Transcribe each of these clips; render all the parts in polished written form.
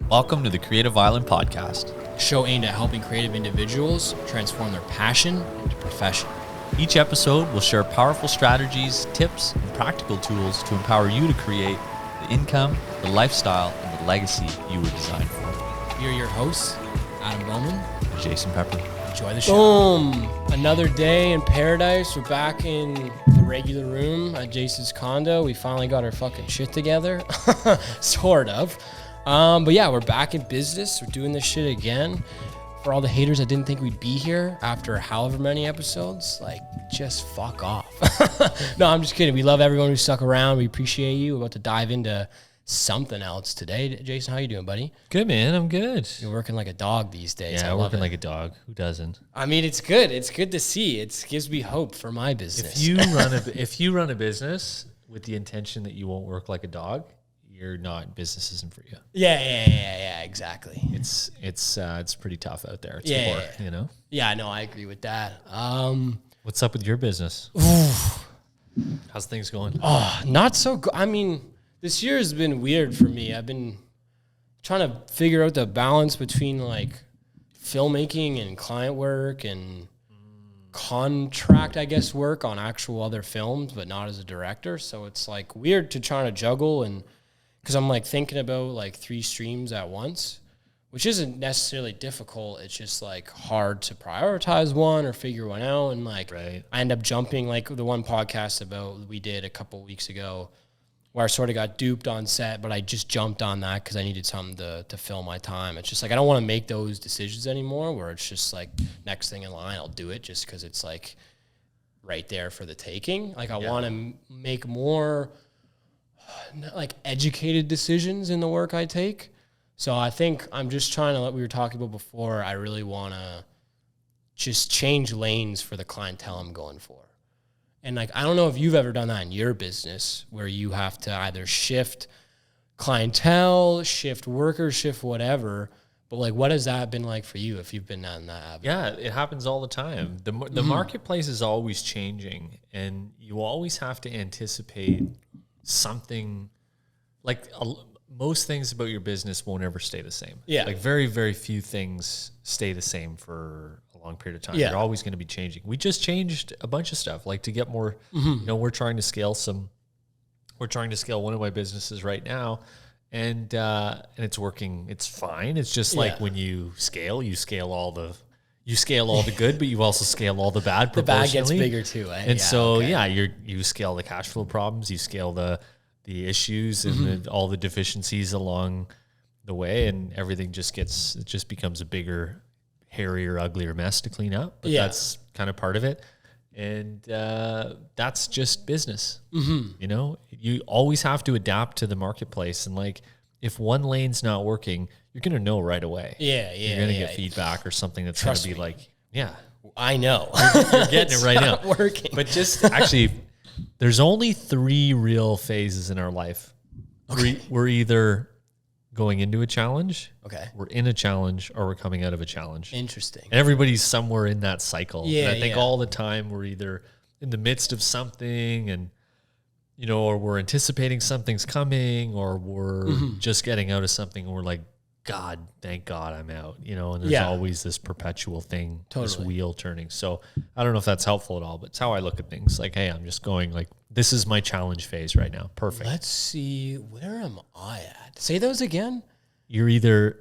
Welcome to the Creative Island Podcast. A show aimed at helping creative individuals transform their passion into profession. Each episode will share powerful strategies, tips, and practical tools to empower you to create the income, the lifestyle, and the legacy you were designed for. We are your hosts, Adam Bowman, Jason Pepper. Enjoy the show. Boom! Another day in paradise. We're back in the regular room at Jason's condo. We finally got our fucking shit together. Sort of. But yeah, we're back in business. We're doing this shit again. For all the haters that didn't think we'd be here after however many episodes, like, just fuck off. No, I'm just kidding. We love everyone who stuck around. We appreciate you. We're about to dive into something else today. Jason, how you doing, buddy? Good, man. I'm good. You're working like a dog these days. Yeah, working like a dog. Who doesn't? I mean, it's good. It's good to see. It gives me hope for my business. If you run a business with the intention that you won't work like a dog, business isn't for you. Yeah, exactly. It's pretty tough out there. It's Yeah. you know? Yeah, no, I agree with that. What's up with your business? How's things going? Oh, not so good. I mean, this year has been weird for me. I've been trying to figure out the balance between like filmmaking and client work and contract, I guess, work on actual other films, but not as a director. So it's like weird to try to juggle, and because I'm like thinking about like 3 streams at once, which isn't necessarily difficult. It's just like hard to prioritize one or figure one out. And like, right. I end up jumping, like the one podcast we did a couple weeks ago where I sort of got duped on set, but I just jumped on that because I needed something to fill my time. It's just like, I don't want to make those decisions anymore where it's just like next thing in line, I'll do it just because it's like right there for the taking. Like I want to make more like educated decisions in the work I take. So I think I'm just trying to, like we were talking about before, I really want to just change lanes for the clientele I'm going for. And like, I don't know if you've ever done that in your business where you have to either shift clientele, shift workers, shift whatever. But like, what has that been like for you if you've been on that avenue? Yeah, it happens all the time. The marketplace is always changing, and you always have to anticipate something. Like most things about your business won't ever stay the same. Yeah. Like very, very few things stay the same for a long period of time. Yeah. They're always going to be changing. We just changed a bunch of stuff, like to get more, we're trying to scale one of my businesses right now, and it's working. It's fine. It's just like when you scale all the good, but you also scale all the bad. The bag gets bigger too. Eh? And you scale the cash flow problems, you scale the issues and all the deficiencies along the way, and everything just becomes a bigger, hairier, uglier mess to clean up. But that's kind of part of it. And that's just business. You know, you always have to adapt to the marketplace. And like, if one lane's not working, you're going to know right away. You're going to get feedback or something that's going to be like, I know. You're getting it right now. Working. But just actually, there's only 3 real phases in our life. Okay. We're either going into a challenge, we're in a challenge, or we're coming out of a challenge. Interesting. And everybody's somewhere in that cycle. Yeah, and I think all the time we're either in the midst of something and, or we're anticipating something's coming, or we're just getting out of something and we're like, God, thank God I'm out, and there's always this perpetual thing, this wheel turning. So I don't know if that's helpful at all, but it's how I look at things. Like, hey, I'm just going like, this is my challenge phase right now. Perfect. Let's see, where am I at? Say those again. You're either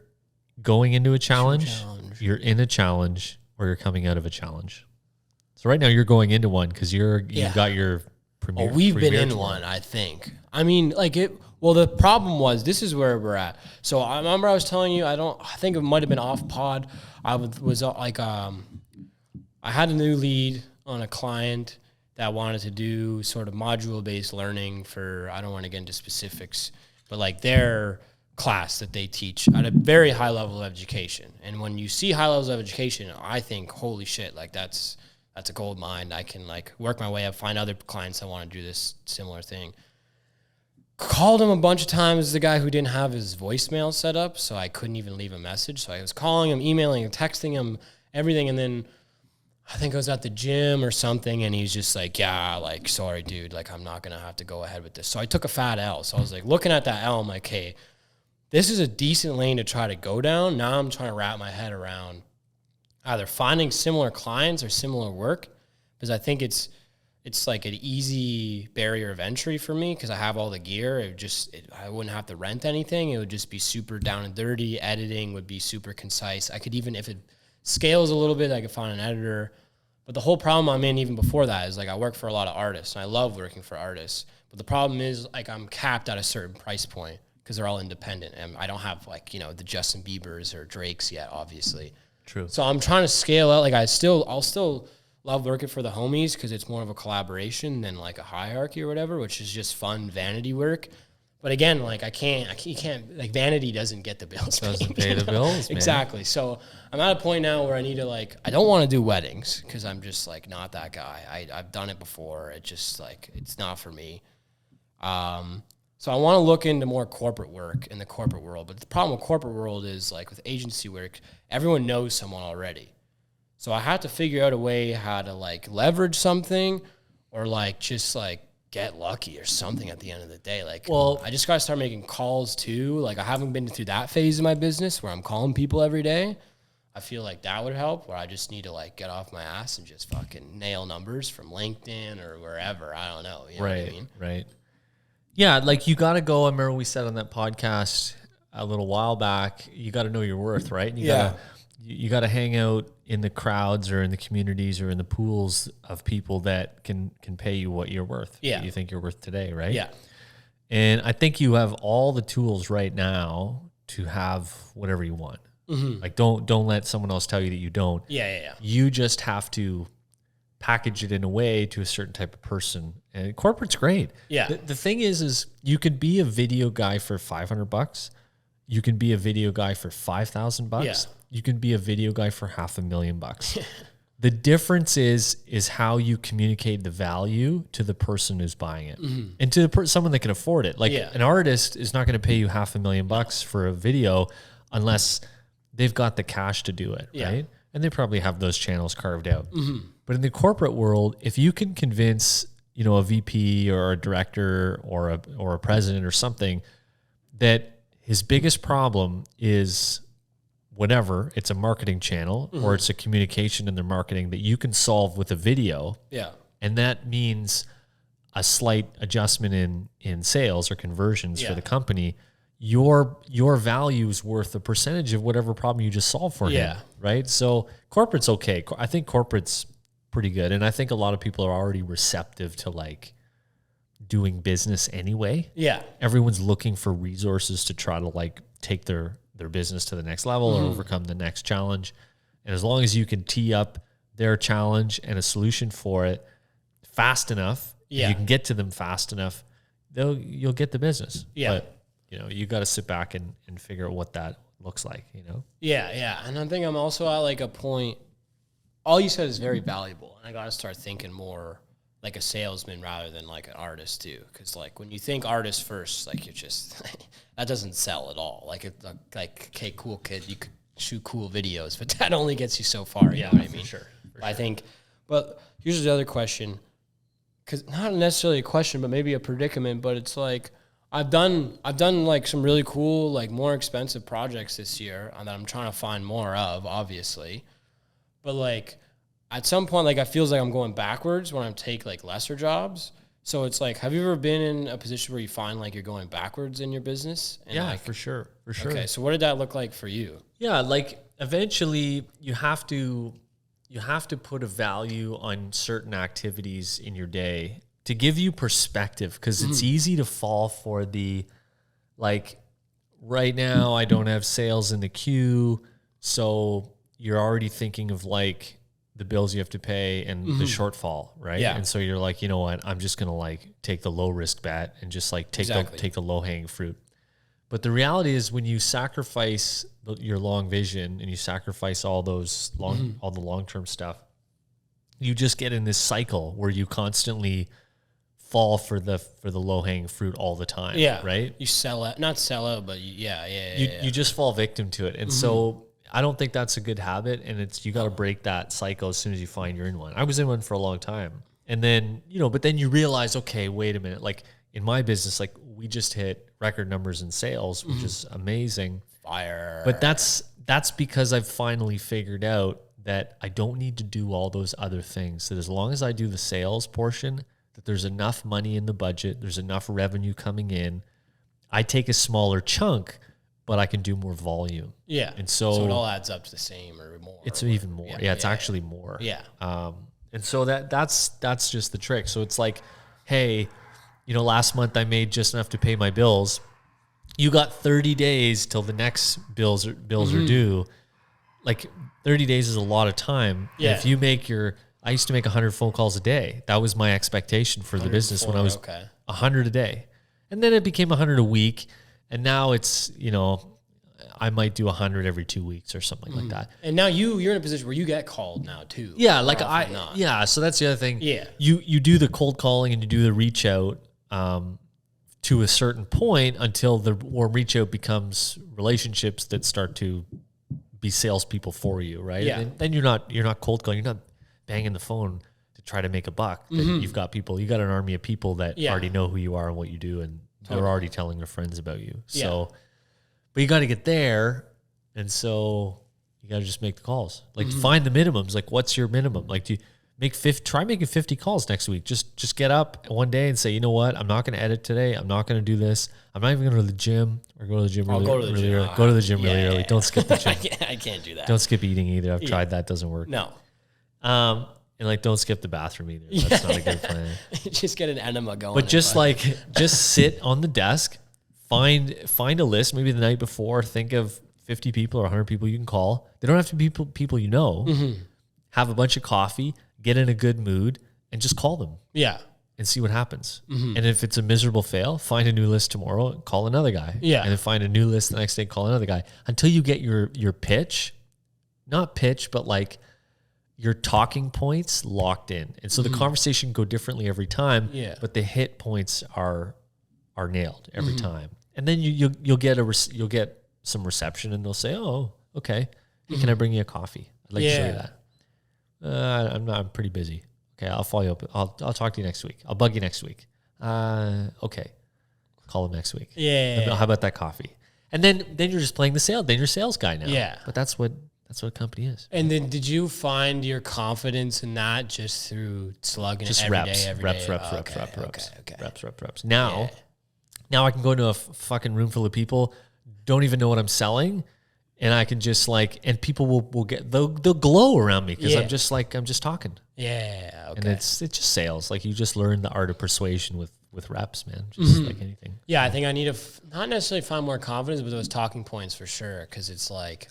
going into a challenge, you're in a challenge, or you're coming out of a challenge. So right now you're going into one because you've got your premiere. We've been in one, I think. I mean, like it. Well, the problem was, this is where we're at. So I remember I was telling you, I think it might have been off pod. I was like, I had a new lead on a client that wanted to do sort of module-based learning for, I don't want to get into specifics, but like their class that they teach at a very high level of education. And when you see high levels of education, I think, holy shit, like that's a gold mine. I can like work my way up, find other clients that want to do this similar thing. Called him a bunch of times, the guy who didn't have his voicemail set up, so I couldn't even leave a message. So I was calling him, emailing him, texting him, everything. And then I think I was at the gym or something, and he's just like, like, sorry, dude, like, I'm not going to have to go ahead with this. So I took a fat L. So I was like, looking at that L, I'm like, hey, this is a decent lane to try to go down. Now I'm trying to wrap my head around either finding similar clients or similar work, because I think it's like an easy barrier of entry for me because I have all the gear. I wouldn't have to rent anything. It would just be super down and dirty. Editing would be super concise. I could even, if it scales a little bit, I could find an editor. But the whole problem I'm in even before that is like I work for a lot of artists and I love working for artists. But the problem is like I'm capped at a certain price point because they're all independent. And I don't have like, you know, the Justin Biebers or Drakes yet, obviously. True. So I'm trying to scale out. Like I'll still love working for the homies because it's more of a collaboration than like a hierarchy or whatever, which is just fun vanity work. But again, like you can't, like vanity doesn't get the bills. Doesn't pay the bills, man. Exactly. So I'm at a point now where I need to like, I don't want to do weddings because I'm just like not that guy. I've done it before. It just like, it's not for me. So I want to look into more corporate work in the corporate world. But the problem with corporate world is like with agency work, everyone knows someone already. So I had to figure out a way how to like leverage something or like just like get lucky or something at the end of the day. Like, well, I just got to start making calls too. Like I haven't been through that phase of my business where I'm calling people every day. I feel like that would help, where I just need to like get off my ass and just fucking nail numbers from LinkedIn or wherever. I don't know. You know what I mean? Right. Yeah. Like you got to go. I remember we said on that podcast a little while back, you got to know your worth, right? You got to hang out in the crowds or in the communities or in the pools of people that can pay you what you're worth. Yeah. What you think you're worth today, right? Yeah. And I think you have all the tools right now to have whatever you want. Mm-hmm. Like don't let someone else tell you that you don't. Yeah. You just have to package it in a way to a certain type of person. And corporate's great. Yeah. The thing is you could be a video guy for $500. You can be a video guy for $5,000. Yeah. You can be a video guy for $500,000. The difference is how you communicate the value to the person who's buying it, and to someone that can afford it. Like an artist is not going to pay you $500,000 for a video unless they've got the cash to do it, right? And they probably have those channels carved out. But in the corporate world, if you can convince, you know, a VP or a director or a president or something that his biggest problem is whatever, it's a marketing channel or it's a communication in their marketing that you can solve with a video. Yeah. And that means a slight adjustment in sales or conversions for the company. Your value is worth a percentage of whatever problem you just solved for him, right? So corporate's okay. I think corporate's pretty good. And I think a lot of people are already receptive to like doing business anyway. Yeah. Everyone's looking for resources to try to like take their business to the next level or overcome the next challenge. And as long as you can tee up their challenge and a solution for it fast enough, you can get to them fast enough, you'll get the business. Yeah. But, you know, you got to sit back and figure out what that looks like, you know? Yeah. And I think I'm also at like a point, all you said is very valuable. And I got to start thinking more like a salesman rather than like an artist too. Cause like when you think artist first, like you're just, that doesn't sell at all. Like it's like, okay, cool kid, you could shoot cool videos, but that only gets you so far. You know what I mean? For sure. I think, but here's the other question. Cause not necessarily a question, but maybe a predicament, but it's like, I've done like some really cool, like more expensive projects this year that I'm trying to find more of, obviously. But like at some point, like I feels like I'm going backwards when I take like lesser jobs. So it's like, have you ever been in a position where you find like you're going backwards in your business? And Yeah, like, for sure. Okay, so what did that look like for you? Yeah, like eventually you have to put a value on certain activities in your day to give you perspective, because it's easy to fall for the, like, right now I don't have sales in the queue, so you're already thinking of like the bills you have to pay and the shortfall, right? Yeah. And so you're like, you know what, I'm just gonna like take the low risk bet and just like take the low hanging fruit. But the reality is when you sacrifice your long vision and you sacrifice all those all the long-term stuff, you just get in this cycle where you constantly fall for the low-hanging fruit all the time. Yeah. Right? You sell out, not sell out, but You just fall victim to it. And so I don't think that's a good habit, and you got to break that cycle as soon as you find you're in one. I was in one for a long time. And then, but then you realize, okay, wait a minute, like in my business, like we just hit record numbers in sales, which is amazing. Fire. But that's because I've finally figured out that I don't need to do all those other things. That as long as I do the sales portion, that there's enough money in the budget, there's enough revenue coming in. I take a smaller chunk, but I can do more volume. Yeah. And so it all adds up to the same or more. It's even more. Yeah, it's actually more. Yeah. And so that's just the trick. So it's like, hey, last month I made just enough to pay my bills. You got 30 days till the next bills are due. Like 30 days is a lot of time. Yeah. And if you make I used to make 100 phone calls a day. That was my expectation for the business when I was 100 a day. And then it became 100 a week. And now it's, I might do 100 every 2 weeks or something like that. And now you're in a position where you get called now too. Yeah, like so that's the other thing. Yeah. You do the cold calling and you do the reach out to a certain point until the warm reach out becomes relationships that start to be salespeople for you, right? Yeah. And then you're not cold calling, you're not banging the phone to try to make a buck. You've got an army of people that already know who you are and what you do, and they're already telling their friends about you. So, but you got to get there, and so you got to just make the calls. Like find the minimums. Like what's your minimum? Like do you try making 50 calls next week. Just get up one day and say, you know what? I'm not going to edit today. I'm not going to do this. I'm not even going to the gym or go to the gym really early. Go to the gym really early. Don't skip the gym. I can't do that. Don't skip eating either. I've tried that. Doesn't work. No. And like, don't skip the bathroom either. That's not a good plan. Just get an enema going. But just sit on the desk, find a list, maybe the night before, think of 50 people or 100 people you can call. They don't have to be people you know. Have a bunch of coffee, get in a good mood, and just call them. Yeah. And see what happens. And if it's a miserable fail, find a new list tomorrow, call another guy. Yeah. And then find a new list the next day, call another guy. Until you get your pitch, not pitch, but like your talking points locked in. And so the conversation go differently every time, but the hit points are nailed every time. And then you'll get some reception, and they'll say, "Oh, okay. Hey, can I bring you a coffee? I'd like to show you that." I'm pretty busy. Okay, I'll follow you up. I'll talk to you next week. I'll bug you next week. Okay. Call him next week. Yeah. How about that coffee? And then you're just playing the sale. Then you're sales guy now. Yeah. But that's what a company is. And then did you find your confidence in that just through slugging just it every reps, day, every reps, day? Reps. Now I can go into a fucking room full of people, don't even know what I'm selling, and I can just and people will get they'll glow around me because I'm just talking. Yeah. Okay. And it's just sales. Like you just learn the art of persuasion with reps, man. Just like anything. Yeah, I think I need to not necessarily find more confidence, but those talking points for sure. Because it's like,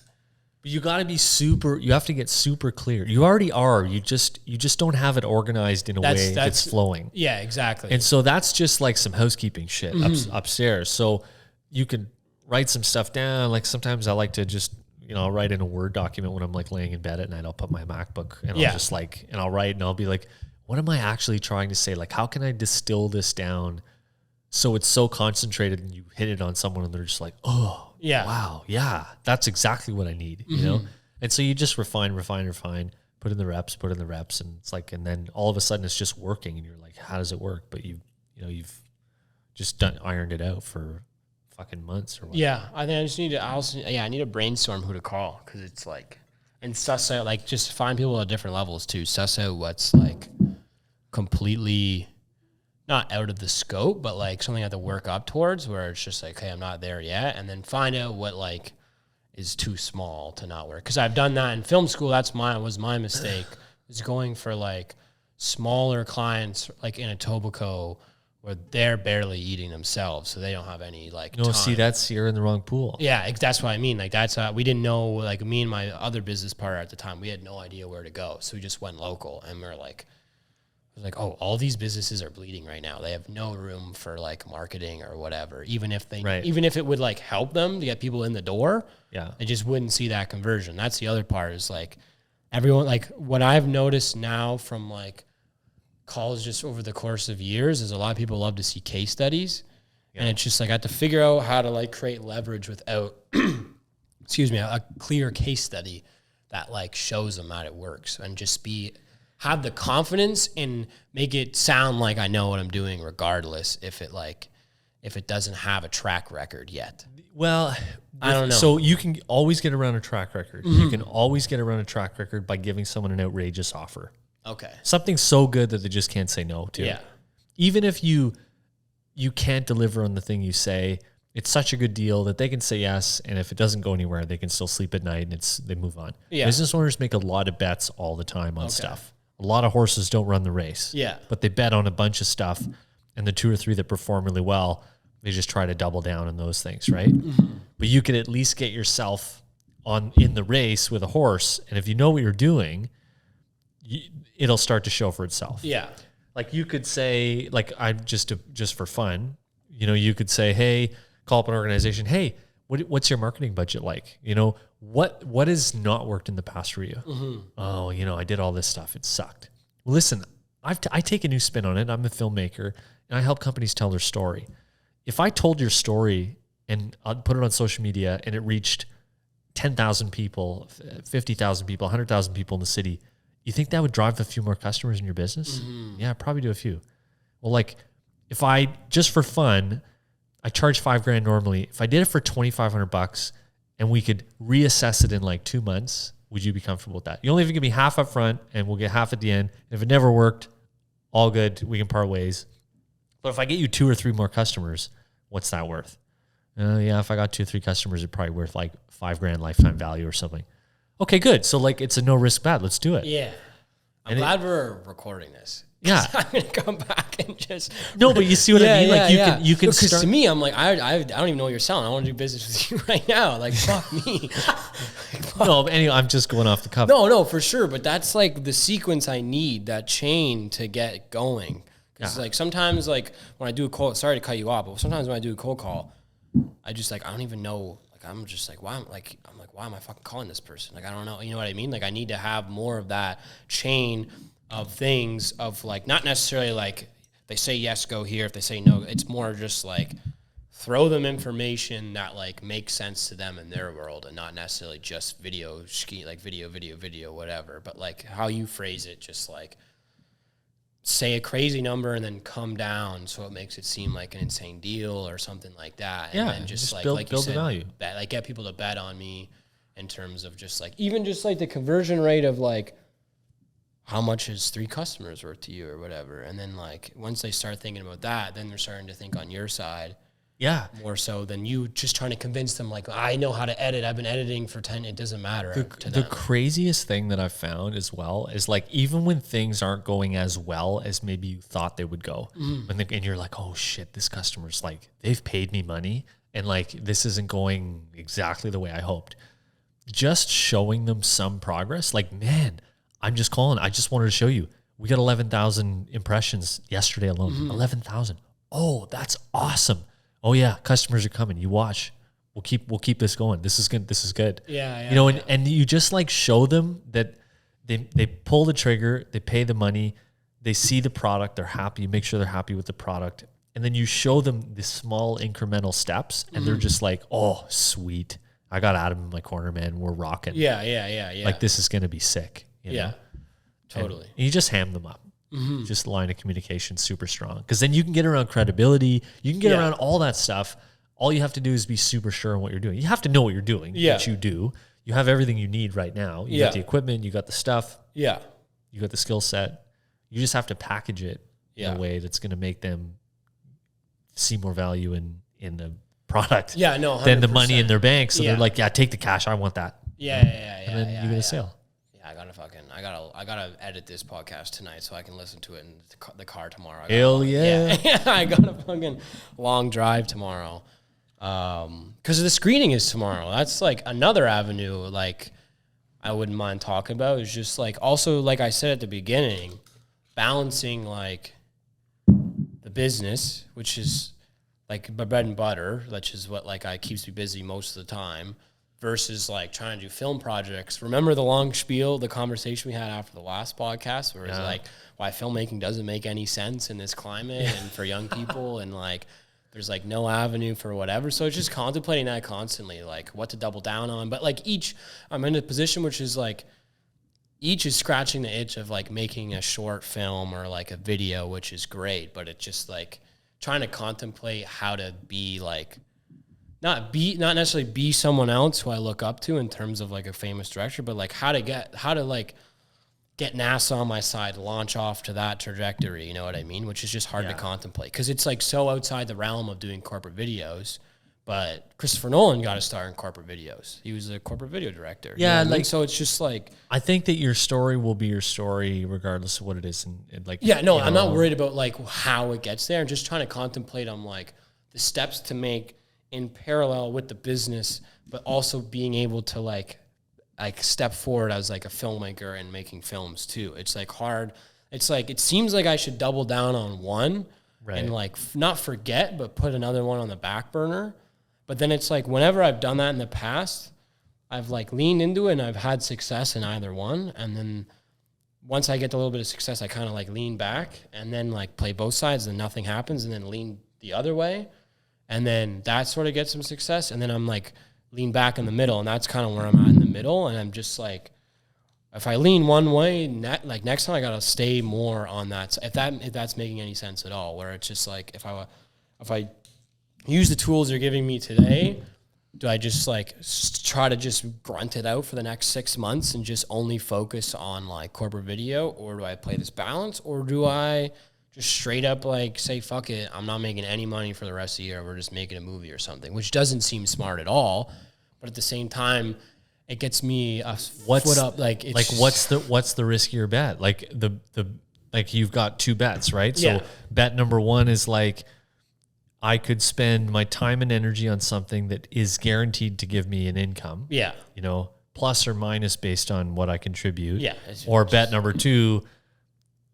you got to be you have to get super clear. You already are. You just don't have it organized in a way that's flowing. Yeah, exactly. And so that's just like some housekeeping shit upstairs. So you can write some stuff down. Like sometimes I like to just, I'll write in a Word document when I'm like laying in bed at night. I'll put my MacBook and I'll just and I'll write and I'll be like, what am I actually trying to say? Like, how can I distill this down so it's so concentrated and you hit it on someone and they're just like, oh, wow, yeah, that's exactly what I need, you know? And so you just refine, put in the reps. And it's like, and then all of a sudden it's just working and you're like, how does it work? But you've just ironed it out for fucking months or what. Yeah, I think I just need to I need to brainstorm who to call, because it's like, and suss out, like, just find people at different levels too. Suss out what's like completely not out of the scope, but like something I have to work up towards, where it's just like, hey, I'm not there yet. And then find out what like is too small to not work. Because I've done that in film school. Was my mistake, was going for like smaller clients like in Etobicoke, where they're barely eating themselves, so they don't have any like time. See, you're in the wrong pool. Yeah, that's what I mean. Like that's we didn't know, like me and my other business partner at the time, we had no idea where to go, so we just went local, and we were like, oh, all these businesses are bleeding right now. They have no room for like marketing or whatever. Even if it would like help them to get people in the door, they just wouldn't see that conversion. That's the other part, is like everyone, like what I've noticed now from like calls just over the course of years is a lot of people love to see case studies, and it's just like I have to figure out how to like create leverage without a clear case study that like shows them that it works, and just have the confidence and make it sound like I know what I'm doing, regardless if if it doesn't have a track record yet? Well, I don't know. So you can always get around a track record. You can always get around a track record by giving someone an outrageous offer. Okay. Something so good that they just can't say no to. Yeah. Even if you can't deliver on the thing you say, it's such a good deal that they can say yes, and if it doesn't go anywhere, they can still sleep at night and they move on. Yeah. Business owners make a lot of bets all the time on stuff. A lot of horses don't run the race. Yeah. But they bet on a bunch of stuff, and the 2 or 3 that perform really well, they just try to double down on those things, right? But you could at least get yourself in the race with a horse, and if you know what you're doing, it'll start to show for itself. Yeah. Like you could say, like I just for fun, you could say, hey, call up an organization. Hey, what's your marketing budget like? What has not worked in the past for you? Oh, I did all this stuff. It sucked. Well, listen, I take a new spin on it. I'm a filmmaker, and I help companies tell their story. If I told your story and I'd put it on social media and it reached 10,000 people, 50,000 people, 100,000 people in the city, you think that would drive a few more customers in your business? Yeah, probably do a few. Well, like if I, just for fun, I charge $5,000 normally. If I did it for $2,500 and we could reassess it in like 2 months, would you be comfortable with that? You only have to give me half up front and we'll get half at the end. If it never worked, all good. We can part ways. But if I get you 2 or 3 more customers, what's that worth? Yeah, if I got 2 or 3 customers, it's probably worth like $5,000 lifetime value or something. Okay, good. So like it's a no risk bet. Let's do it. Yeah. I'm glad we're recording this. Yeah. I'm going to come back and just... No, but you see what I mean? Like you can Because start... to me, I'm like, I don't even know what you're selling. I want to do business with you right now. Like, fuck me. No, anyway, I'm just going off the cuff. No, for sure. But that's like the sequence I need, that chain to get going. Because like sometimes like when I do a cold... Sorry to cut you off, but sometimes when I do a cold call, I just like, I don't even know... I'm just like, why am I fucking calling this person? Like, I don't know. You know what I mean? Like, I need to have more of that chain of things of like, not necessarily like they say yes, go here. If they say no, it's more just like throw them information that like makes sense to them in their world and not necessarily just video, whatever. But like how you phrase it, just like say a crazy number and then come down so it makes it seem like an insane deal or something like that. And then just like build you said, the value. Like get people to bet on me in terms of just like, even just like the conversion rate of like, how much is 3 customers worth to you or whatever. And then like, once they start thinking about that, then they're starting to think on your side. Yeah. More so than you just trying to convince them like, I know how to edit. I've been editing for 10. It doesn't matter to them. The craziest thing that I've found as well is like, even when things aren't going as well as maybe you thought they would go, and you're like, oh shit, this customer's like, they've paid me money and like, this isn't going exactly the way I hoped. Just showing them some progress. Like, man, I'm just calling. I just wanted to show you. We got 11,000 impressions yesterday alone. 11,000. Oh, that's awesome. Oh yeah, customers are coming. You watch. We'll keep this going. This is good. This is good. Yeah. And you just like show them that they pull the trigger, they pay the money, they see the product, they're happy. You make sure they're happy with the product, and then you show them the small incremental steps, and they're just like, oh, sweet. I got Adam in my corner, man. We're rocking. Yeah. Like this is gonna be sick. You know? Totally. And you just ham them up. Just line of communication super strong, because then you can get around credibility. You can get around all that stuff. All you have to do is be super sure on what you're doing. You have to know what you're doing, which you do. You have everything you need right now. You got the equipment, you got the stuff, you got the skill set. You just have to package it in a way that's going to make them see more value in the product than the money in their bank. So they're like, yeah, take the cash. I want that. And then you get a sale. I gotta edit this podcast tonight so I can listen to it in the car tomorrow. Hell yeah. I got a fucking long drive tomorrow. Because the screening is tomorrow. That's like another avenue like I wouldn't mind talking about. Is just like, also like I said at the beginning, balancing like the business, which is like my bread and butter, which is what like keeps me busy most of the time, versus like trying to do film projects. Remember the long spiel, the conversation we had after the last podcast, where it's like why filmmaking doesn't make any sense in this climate and for young people, and like there's like no avenue for whatever. So it's just contemplating that constantly, like what to double down on. But like I'm in a position which is like each is scratching the itch of like making a short film or like a video, which is great, but it's just like trying to contemplate how to be like, not necessarily be someone else who I look up to in terms of like a famous director, but like how to get NASA on my side, launch off to that trajectory, you know what I mean? Which is just hard to contemplate because it's like so outside the realm of doing corporate videos. But Christopher Nolan got a star in corporate videos. He was a corporate video director. Yeah, you know so it's just like, I think that your story will be your story regardless of what it is, and like I'm not worried about like how it gets there. I'm just trying to contemplate on like the steps to make in parallel with the business, but also being able to like step forward as like a filmmaker and making films too. It's like hard. It's like it seems like I should double down on one and like not forget, but put another one on the back burner. But then it's like whenever I've done that in the past, I've like leaned into it and I've had success in either one. And then once I get a little bit of success, I kind of like lean back and then like play both sides and nothing happens and then lean the other way. And then that sort of gets some success. And then I'm like lean back in the middle. And that's kind of where I'm at in the middle. And I'm just like, if I lean one way, like next time I got to stay more on that. If that's making any sense at all, where it's just like, if I use the tools you're giving me today, do I just like try to just grunt it out for the next 6 months and just only focus on like corporate video, or do I play this balance, or do I just straight up like say, fuck it, I'm not making any money for the rest of the year, we're just making a movie or something, which doesn't seem smart at all, but at the same time, it gets me a foot up. Like what's the riskier bet? Like like you've got two bets, right? So bet number one is like, I could spend my time and energy on something that is guaranteed to give me an income. Yeah. You know, plus or minus based on what I contribute. Yeah. Or bet number two,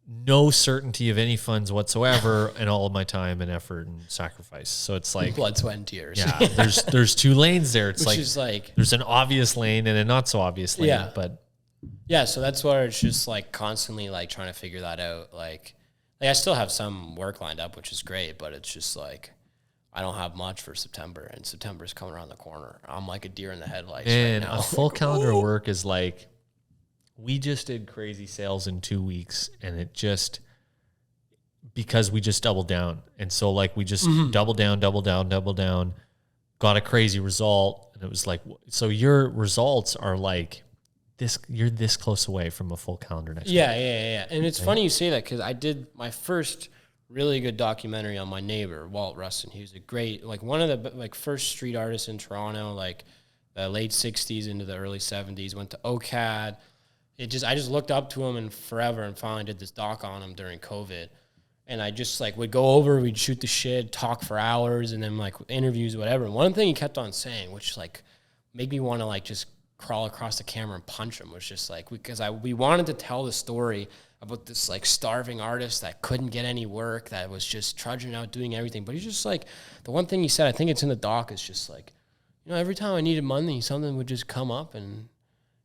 no certainty of any funds whatsoever and all of my time and effort and sacrifice. So it's like blood, sweat, and tears. Yeah. there's two lanes there. It's Which like there's an obvious lane and a not so obvious lane. Yeah. But yeah, so that's where it's just like constantly like trying to figure that out. Like I still have some work lined up, which is great, but it's just like I don't have much for September, and September's coming around the corner. I'm like a deer in the headlights right now. A full calendar of work is like, we just did crazy sales in 2 weeks, and it just, because we just doubled down. And so like we just double down, got a crazy result. And it was like, so your results are like this, you're this close away from a full calendar next week. Yeah. And it's funny you say that, because I did my first really good documentary on my neighbor, Walt Rustin. He was a great, like one of the like first street artists in Toronto, like the late 60s into the early 70s, went to OCAD. I just looked up to him and forever, and finally did this doc on him during COVID. And I just like would go over, we'd shoot the shit, talk for hours, and then like interviews, whatever. And one thing he kept on saying, which like made me want to like just crawl across the camera and punch him, was just like, because we wanted to tell the story about this like starving artist that couldn't get any work, that was just trudging out doing everything. But he's just like, the one thing he said, I think it's in the doc, is just like, you know, every time I needed money, something would just come up and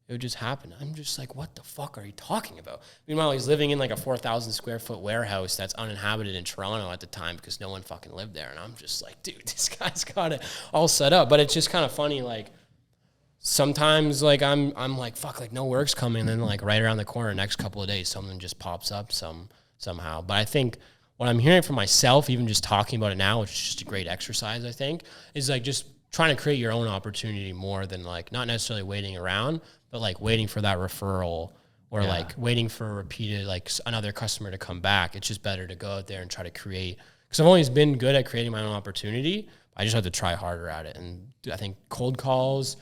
it would just happen. I'm just like, what the fuck are you talking about? Meanwhile, he's living in like a 4,000 square foot warehouse that's uninhabited in Toronto at the time because no one fucking lived there. And I'm just like, dude, this guy's got it all set up. But it's just kind of funny, like, sometimes like I'm like, fuck, like no work's coming, and then like right around the corner next couple of days something just pops up somehow. But I think what I'm hearing from myself, even just talking about it now, which is just a great exercise, I think, is like just trying to create your own opportunity more than like not necessarily waiting around, but like waiting for that referral, or like waiting for a repeated like another customer to come back. It's just better to go out there and try to create, because I've always been good at creating my own opportunity. I just have to try harder at it. And I think cold calls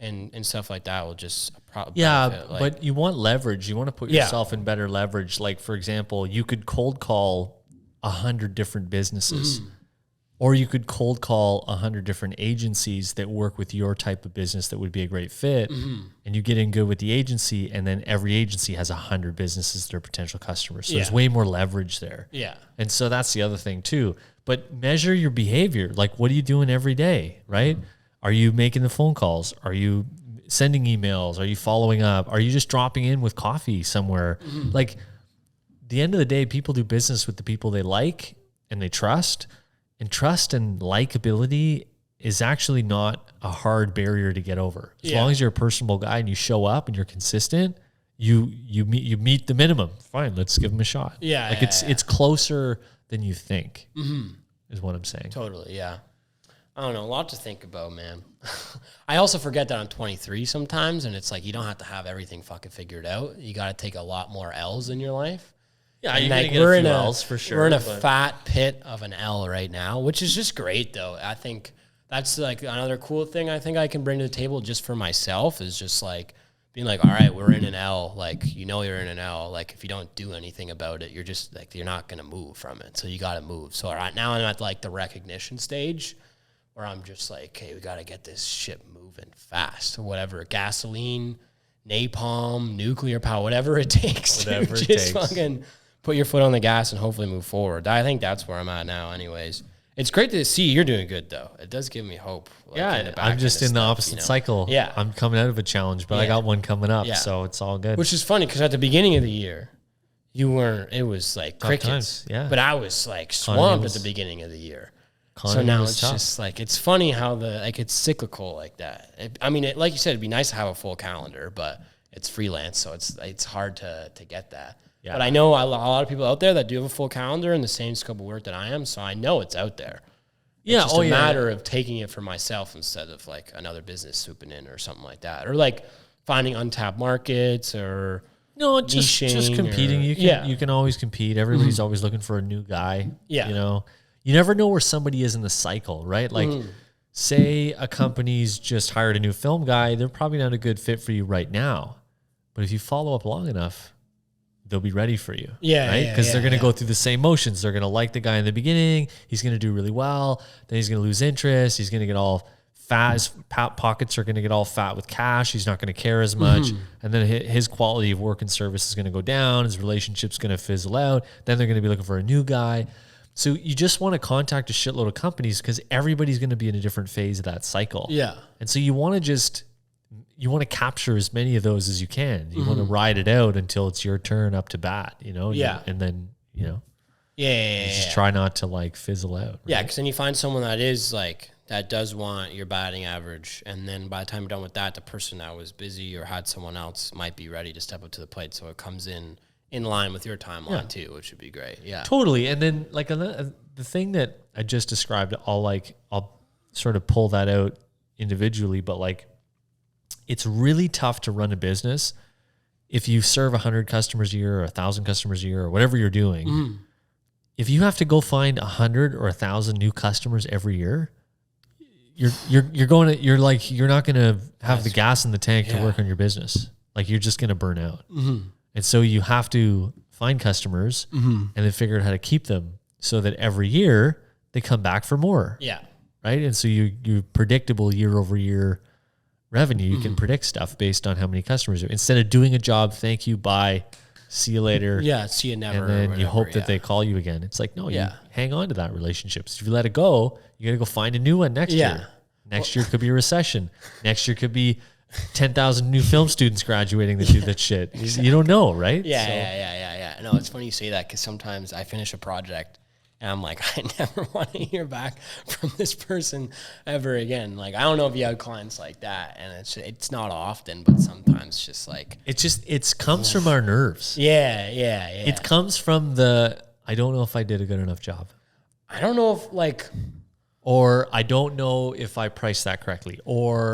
and stuff like that will just but you want leverage. You want to put yourself in better leverage. Like, for example, you could cold call 100 different businesses, or you could cold call 100 different agencies that work with your type of business that would be a great fit, and you get in good with the agency, and then every agency has 100 businesses that are potential customers. So there's way more leverage there. Yeah. And so that's the other thing too. But measure your behavior. Like, what are you doing every day, right? Are you making the phone calls? Are you sending emails? Are you following up? Are you just dropping in with coffee somewhere? Like, the end of the day, people do business with the people they like and they trust. And trust and likability is actually not a hard barrier to get over. As long as you're a personable guy and you show up and you're consistent, you meet the minimum. Fine, let's give them a shot. It's closer than you think. is what I'm saying. Totally, yeah. I don't know, a lot to think about, man. I also forget that I'm 23 sometimes, and it's like you don't have to have everything fucking figured out. You got to take a lot more L's in your life. Yeah, and you're like gonna get a few L's for sure. We're in a fat pit of an L right now, which is just great, though. I think that's like another cool thing I think I can bring to the table just for myself is just like being like, all right, we're in an L. Like, you know, you're in an L. Like, if you don't do anything about it, you're just like, you're not going to move from it. So you got to move. So right now I'm at like the recognition stage where I'm just like, hey, we got to get this shit moving fast or whatever. Gasoline, napalm, nuclear power, whatever it takes. Whatever it just takes. fucking put your foot on the gas and hopefully move forward. I think that's where I'm at now anyways. It's great to see you're doing good, though. It does give me hope. Like, Yeah, I'm just in the opposite cycle. Yeah. I'm coming out of a challenge, but I got one coming up, so it's all good. Which is funny because at the beginning of the year, you weren't, it was like crickets. times, yeah. But I was like swamped at the beginning of the year. So now it's just like, it's funny how it's cyclical like that. I mean, like you said, it'd be nice to have a full calendar, but it's freelance, so it's hard to get that. Yeah. But I know a lot of people out there that do have a full calendar in the same scope of work that I am, so I know it's out there. Yeah, It's just a matter of taking it for myself instead of like another business swooping in or something like that, or like finding untapped markets or just competing. You can always compete. Everybody's always looking for a new guy. Yeah, you know, you never know where somebody is in the cycle, right? Like, say a company's just hired a new film guy, they're probably not a good fit for you right now, but if you follow up long enough, they'll be ready for you. Yeah. Right? Because they're going to go through the same motions. They're going to like the guy in the beginning. He's going to do really well. Then he's going to lose interest. He's going to get all fat. His pockets are going to get all fat with cash. He's not going to care as much. And then his quality of work and service is going to go down. His relationship's going to fizzle out. Then they're going to be looking for a new guy. So you just want to contact a shitload of companies because everybody's going to be in a different phase of that cycle. Yeah. And so you want to capture as many of those as you can. You want to ride it out until it's your turn up to bat, you know? Yeah. And then, you know, you just try not to like fizzle out. Right? Yeah, because then you find someone that is like, that does want your batting average. And then by the time you're done with that, the person that was busy or had someone else might be ready to step up to the plate. So it comes in line with your timeline too, which would be great. Yeah. Totally. And then like the thing that I just described, I'll sort of pull that out individually, but like, it's really tough to run a business if you serve 100 customers a year or 1,000 customers a year or whatever you're doing. If you have to go find 100 or 1,000 new customers every year, you're not going to have the gas in the tank to work on your business. Like, you're just going to burn out. And so you have to find customers and then figure out how to keep them so that every year they come back for more. Yeah. Right. And so you predictable year over year revenue, you can predict stuff based on how many customers are. Instead of doing a job, thank you, bye, see you later. Yeah, see you never. And then you hope that they call you again. It's like, no, you hang on to that relationship. So if you let it go, you got to go find a new one next year. Next year could be a recession. Next year could be 10,000 new film students graduating that do that shit. Exactly. You don't know, right? Yeah. No, it's funny you say that because sometimes I finish a project and I'm like, I never want to hear back from this person ever again. Like, I don't know if you have clients like that, and it's not often, but sometimes just like it comes from our nerves. Yeah. It comes from I don't know if I did a good enough job. I don't know if or I don't know if I priced that correctly, or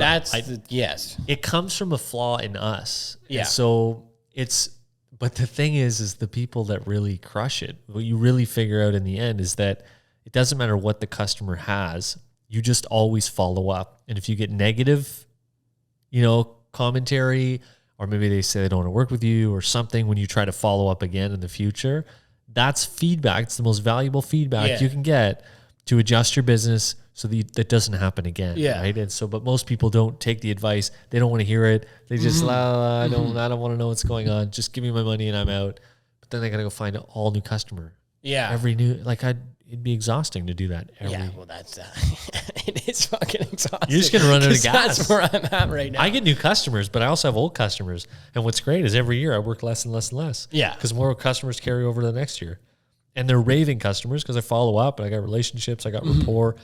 yes. It comes from a flaw in us. Yeah. And so but the thing is the people that really crush it, what you really figure out in the end is that it doesn't matter what the customer has, you just always follow up. And if you get negative, commentary, or maybe they say they don't want to work with you or something when you try to follow up again in the future, that's feedback. It's the most valuable feedback you can get to adjust your business so that doesn't happen again. Yeah. Right. And so, but most people don't take the advice. They don't want to hear it. They just, I don't want to know what's going on. Just give me my money and I'm out. But then they got to go find an all new customer. Yeah. It'd be exhausting to do that. Well, that's, it is fucking exhausting. You're just going to run out of gas. That's where I'm at right now. I get new customers, but I also have old customers. And what's great is every year I work less and less and less. Yeah. Because more customers carry over to the next year. And they're raving customers because I follow up and I got relationships, I got rapport,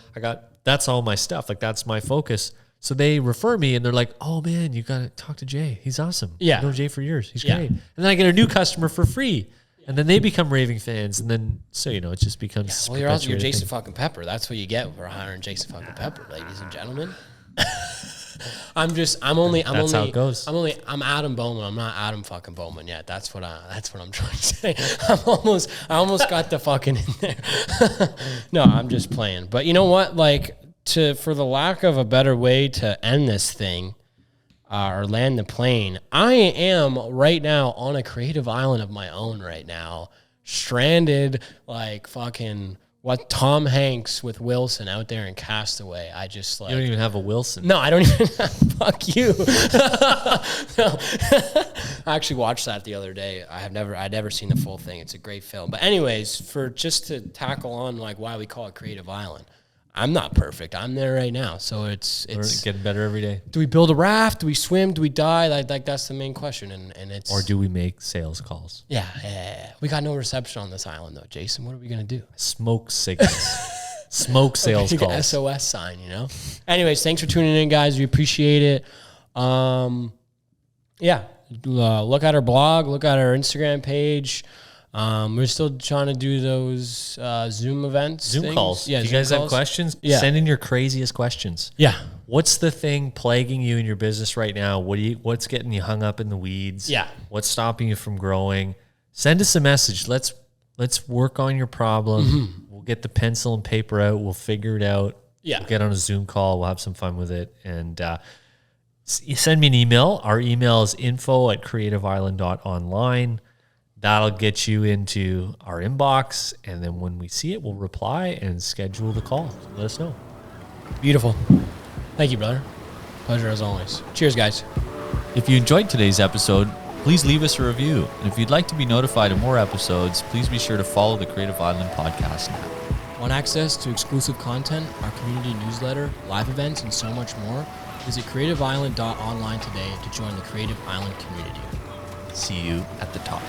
that's all my stuff. Like, that's my focus. So they refer me and they're like, oh man, you got to talk to Jay. He's awesome. Yeah. I've known Jay for years. He's great. And then I get a new customer for free. And then they become raving fans, and then it just becomes. Well, you're Jason fucking Pepper. That's what you get for hiring Jason fucking Pepper, ladies and gentlemen. I'm how it goes. I'm Adam Bowman. I'm not Adam fucking Bowman yet. That's what I'm trying to say. I almost got the fucking in there. No, I'm just playing. But you know what? Like, for the lack of a better way to end this thing, or land the plane, I am right now on a creative island of my own right now, stranded like fucking Tom Hanks with Wilson out there in Castaway. I just like... You don't even have a Wilson. No, I don't even fuck you. No. I actually watched that the other day. I'd never seen the full thing. It's a great film. But anyways, just to tackle on like why we call it Creative Island, I'm not perfect. I'm there right now. So it's getting better every day. Do we build a raft? Do we swim? Do we die? Like that's the main question. And it's... Or do we make sales calls? Yeah. We got no reception on this island though. Jason, what are we going to do? Smoke signals. Smoke sales calls. SOS sign, Anyways, thanks for tuning in, guys. We appreciate it. Look at our blog. Look at our Instagram page. We're still trying to do those Zoom events. Zoom calls. Yeah, if you guys have questions, send in your craziest questions. Yeah. What's the thing plaguing you in your business right now? What's getting you hung up in the weeds? Yeah. What's stopping you from growing? Send us a message. Let's work on your problem. Mm-hmm. We'll get the pencil and paper out. We'll figure it out. Yeah. We'll get on a Zoom call. We'll have some fun with it. And you send me an email. Our email is info@creativeisland.online. That'll get you into our inbox, and then when we see it, we'll reply and schedule the call. So let us know. Beautiful. Thank you, brother. Pleasure as always. Cheers, guys. If you enjoyed today's episode, please leave us a review. And if you'd like to be notified of more episodes, please be sure to follow the Creative Island podcast now. Want access to exclusive content, our community newsletter, live events, and so much more? Visit creativeisland.online today to join the Creative Island community. See you at the top.